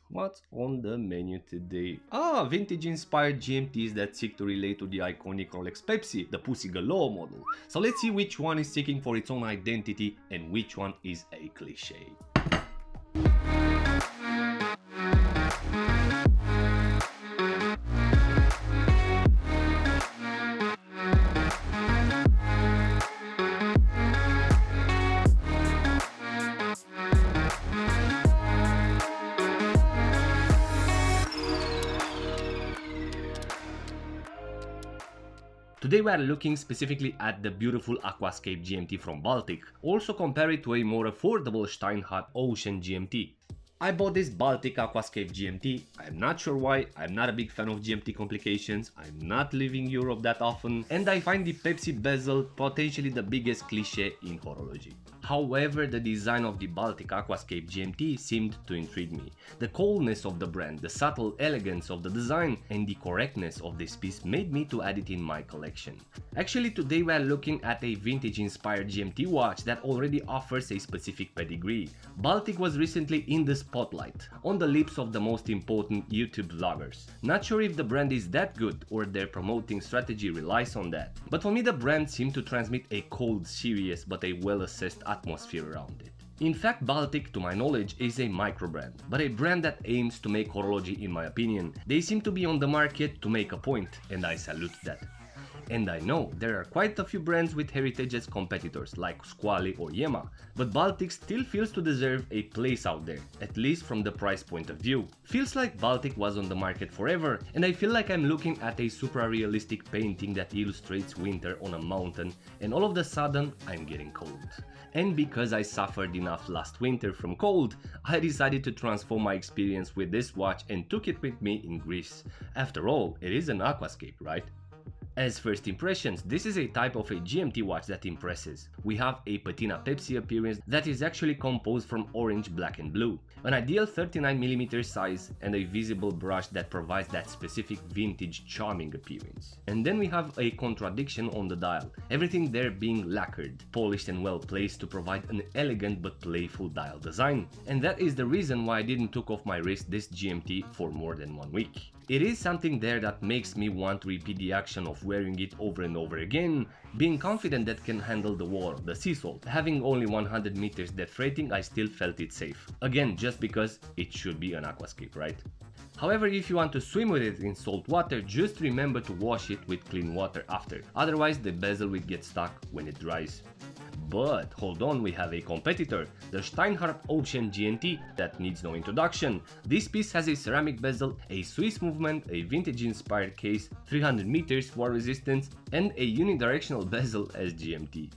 What's on the menu today? Ah, vintage inspired GMTs that seek to relate to the iconic Rolex Pepsi, the Pussy Galore model. So let's see which one is seeking for its own identity and which one is a cliche. Today we are looking specifically at the beautiful Aquascaphe GMT from Baltic, also compare it to a more affordable Steinhart Ocean GMT. I bought this Baltic Aquascaphe GMT, I'm not sure why, I'm not a big fan of GMT complications, I'm not leaving Europe that often, and I find the Pepsi bezel potentially the biggest cliche in horology. However, the design of the Baltic Aquascaphe GMT seemed to intrigue me. The coldness of the brand, the subtle elegance of the design, and the correctness of this piece made me to add it in my collection. Actually, today we are looking at a vintage-inspired GMT watch that already offers a specific pedigree. Baltic was recently in the spotlight, on the lips of the most important YouTube vloggers. Not sure if the brand is that good or their promoting strategy relies on that, but for me the brand seemed to transmit a cold, serious but a well-assessed atmosphere around it. In fact, Baltic, to my knowledge, is a micro brand, but a brand that aims to make horology in my opinion. They seem to be on the market to make a point, and I salute that. And I know there are quite a few brands with heritage as competitors like Squally or Yema, but Baltic still feels to deserve a place out there, at least from the price point of view. Feels like Baltic was on the market forever, and I feel like I'm looking at a super realistic painting that illustrates winter on a mountain, and all of a sudden I'm getting cold. And because I suffered enough last winter from cold, I decided to transform my experience with this watch and took it with me in Greece. After all, it is an Aquascape, right? As first impressions, this is a type of a GMT watch that impresses. We have a patina Pepsi appearance that is actually composed from orange, black and blue, an ideal 39mm size and a visible brush that provides that specific vintage charming appearance. And then we have a contradiction on the dial, everything there being lacquered, polished and well placed to provide an elegant but playful dial design. And that is the reason why I didn't took off my wrist this GMT for more than 1 week. It is something there that makes me want to repeat the action of wearing it over and over again, being confident that can handle the water, the sea salt. Having only 100 meters depth rating, I still felt it safe. Again, just because it should be an Aquascape, right? However, if you want to swim with it in salt water, just remember to wash it with clean water after, otherwise the bezel will get stuck when it dries. But hold on, we have a competitor, the Steinhart Ocean GMT, that needs no introduction. This piece has a ceramic bezel, a Swiss movement, a vintage-inspired case, 300 meters water resistance, and a unidirectional bezel as GMT.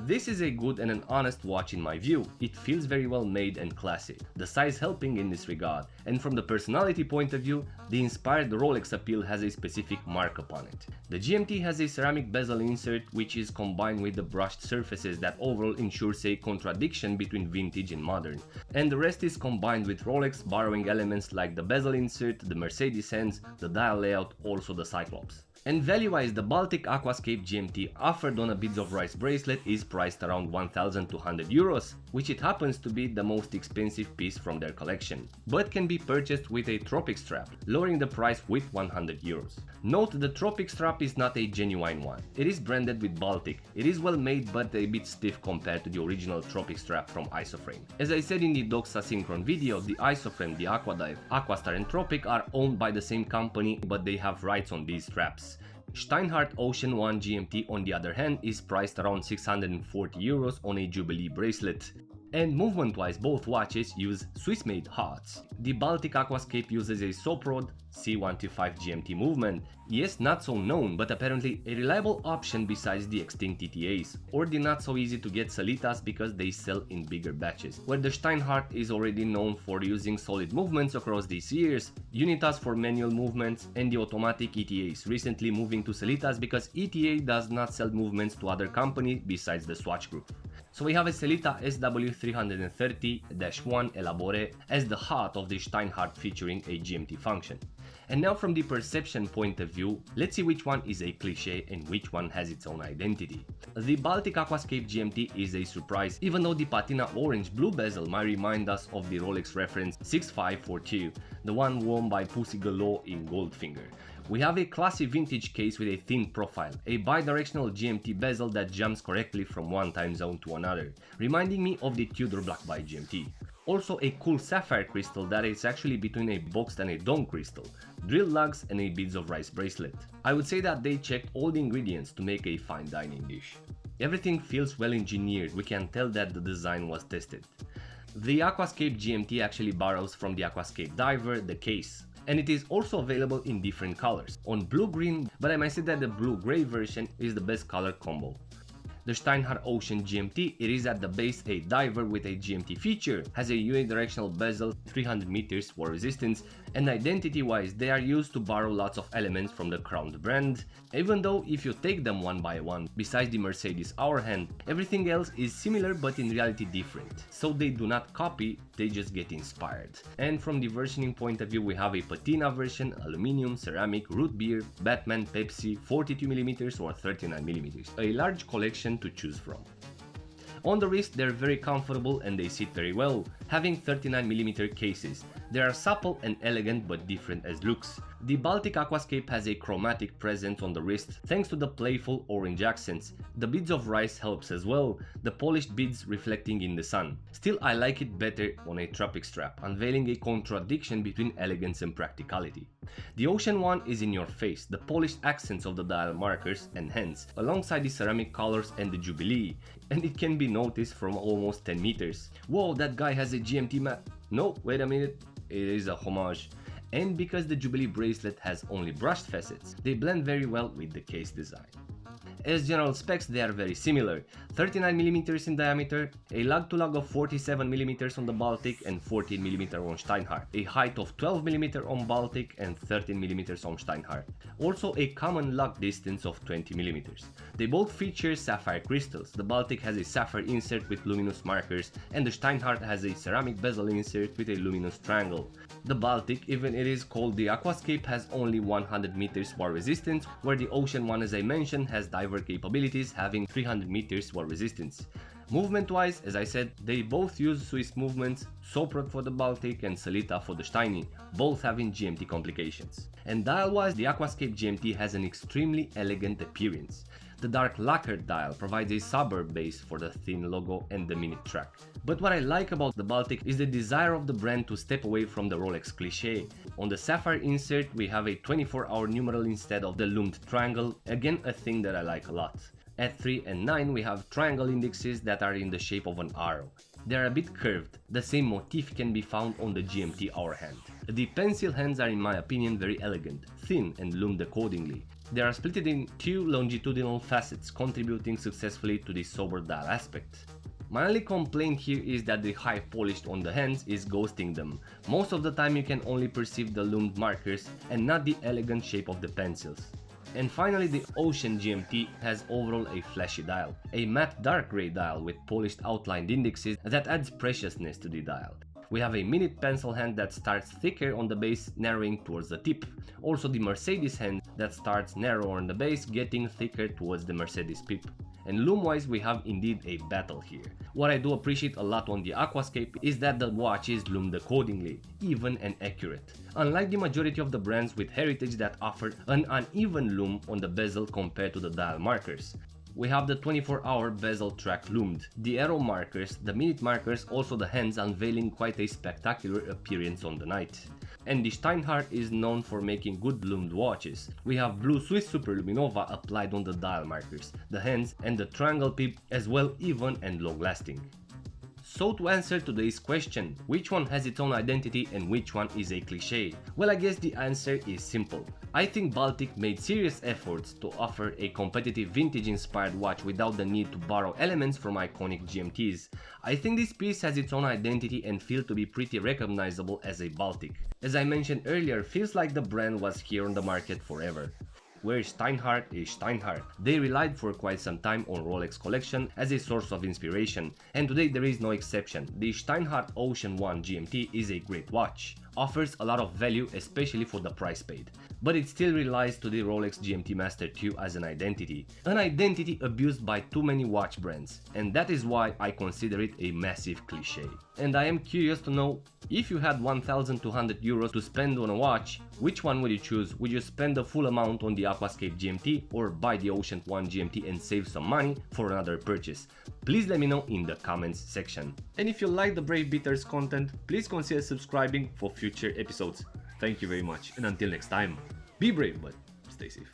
This is a good and an honest watch in my view. It feels very well made and classy, the size helping in this regard, and from the personality point of view, the inspired Rolex appeal has a specific mark upon it. The GMT has a ceramic bezel insert which is combined with the brushed surfaces that overall ensures a contradiction between vintage and modern, and the rest is combined with Rolex borrowing elements like the bezel insert, the Mercedes hands, the dial layout, also the Cyclops. And value-wise, the Baltic Aquascaphe GMT offered on a Beads of Rice bracelet is priced around 1,200 euros, which it happens to be the most expensive piece from their collection, but can be purchased with a Tropic strap, lowering the price with 100 euros. Note the Tropic strap is not a genuine one, it is branded with Baltic, it is well made but a bit stiff compared to the original Tropic strap from Isoframe. As I said in the Doxa Synchron video, the Isoframe, the Aquadive, Aquastar and Tropic are owned by the same company, but they have rights on these straps. Steinhart Ocean GMT on the other hand is priced around 640 euros on a Jubilee bracelet. And movement-wise, both watches use Swiss-made hearts. The Baltic Aquascape uses a Soprod C125 GMT movement. Yes, not so known, but apparently a reliable option besides the extinct ETAs, or the not so easy to get Salitas because they sell in bigger batches, where the Steinhart is already known for using solid movements across these years, Unitas for manual movements, and the automatic ETAs, recently moving to Salitas because ETA does not sell movements to other companies besides the Swatch Group. So we have a Selita SW330-1 Elabore as the heart of the Steinhart featuring a GMT function. And now from the perception point of view, let's see which one is a cliché and which one has its own identity. The Baltic Aquascaphe GMT is a surprise, even though the patina orange blue bezel might remind us of the Rolex reference 6542, the one worn by Pussy Galore in Goldfinger. We have a classy vintage case with a thin profile, a bidirectional GMT bezel that jumps correctly from one time zone to another, reminding me of the Tudor Black by GMT. Also a cool sapphire crystal that is actually between a boxed and a dome crystal, drill lugs and a beads of rice bracelet. I would say that they checked all the ingredients to make a fine dining dish. Everything feels well engineered, we can tell that the design was tested. The Aquascaphe GMT actually borrows from the Aquascaphe diver, the case, and it is also available in different colors, on blue-green, but I might say that the blue-gray version is the best color combo. The Steinhart Ocean GMT, it is at the base a diver with a GMT feature, has a unidirectional bezel, 300 meters for resistance, and identity-wise they are used to borrow lots of elements from the crowned brand, even though if you take them one by one, besides the Mercedes hour hand, everything else is similar but in reality different, so they do not copy, they just get inspired. And from the versioning point of view, we have a patina version, aluminum, ceramic, root beer, Batman, Pepsi, 42mm or 39mm, a large collection to choose from. On the wrist they're very comfortable and they sit very well, having 39mm cases. They are supple and elegant but different as looks. The Baltic Aquascaphe has a chromatic presence on the wrist thanks to the playful orange accents. The beads of rice helps as well, the polished beads reflecting in the sun. Still I like it better on a tropic strap, unveiling a contradiction between elegance and practicality. The Ocean one is in your face, the polished accents of the dial markers and hands, alongside the ceramic colors and the Jubilee, and it can be noticed from almost 10 meters. Whoa, that guy has a GMT mat. No, wait a minute, it is a homage. And because the Jubilee bracelet has only brushed facets, they blend very well with the case design. As general specs, they are very similar, 39mm in diameter, a lug-to-lug of 47mm on the Baltic and 14mm on Steinhart, a height of 12mm on Baltic and 13mm on Steinhart, also a common lug distance of 20mm. They both feature sapphire crystals, the Baltic has a sapphire insert with luminous markers and the Steinhart has a ceramic bezel insert with a luminous triangle. The Baltic, even it is called the Aquascaphe, has only 100 meters war resistance, where the Ocean one, as I mentioned, has diver capabilities having 300 meters war resistance. Movement wise, as I said, they both use Swiss movements, Soprod for the Baltic and Salita for the Steiny, both having GMT complications. And dial wise, the Aquascaphe GMT has an extremely elegant appearance. The dark lacquered dial provides a suburb base for the thin logo and the minute track. But what I like about the Baltic is the desire of the brand to step away from the Rolex cliché. On the sapphire insert we have a 24-hour numeral instead of the loomed triangle, again a thing that I like a lot. At 3 and 9 we have triangle indexes that are in the shape of an arrow. They are a bit curved, the same motif can be found on the GMT hour hand. The pencil hands are in my opinion very elegant, thin and loomed accordingly. They are split in two longitudinal facets, contributing successfully to the sober dial aspect. My only complaint here is that the high polished on the hands is ghosting them. Most of the time you can only perceive the loomed markers and not the elegant shape of the pencils. And finally, the Ocean GMT has overall a flashy dial, a matte dark grey dial with polished outlined indexes that adds preciousness to the dial. We have a minute pencil hand that starts thicker on the base, narrowing towards the tip. Also the Mercedes hand that starts narrower on the base, getting thicker towards the Mercedes pip. And lume wise we have indeed a battle here. What I do appreciate a lot on the Aquascaphe is that the watch is loomed accordingly, even and accurate. Unlike the majority of the brands with heritage that offered an uneven lume on the bezel compared to the dial markers. We have the 24-hour bezel track loomed, the arrow markers, the minute markers, also the hands unveiling quite a spectacular appearance on the night. And the Steinhart is known for making good loomed watches. We have blue Swiss Superluminova applied on the dial markers, the hands and the triangle pip as well, even and long lasting. So to answer today's question, which one has its own identity and which one is a cliché? Well, I guess the answer is simple. I think Baltic made serious efforts to offer a competitive vintage inspired watch without the need to borrow elements from iconic GMTs. I think this piece has its own identity and feels to be pretty recognizable as a Baltic. As I mentioned earlier, feels like the brand was here on the market forever. Where Steinhart is Steinhart. They relied for quite some time on Rolex collection as a source of inspiration, and today there is no exception. The Steinhart Ocean GMT is a great watch. offers a lot of value, especially for the price paid. But it still relies to the Rolex GMT Master 2 as an identity abused by too many watch brands, and that is why I consider it a massive cliché. And I am curious to know, if you had 1,200 euros to spend on a watch, which one would you choose? Would you spend the full amount on the Aquascape GMT or buy the Ocean One GMT and save some money for another purchase? Please let me know in the comments section. And if you like the Brave Beaters content, please consider subscribing for future episodes. Thank you very much, and until next time, be brave but stay safe.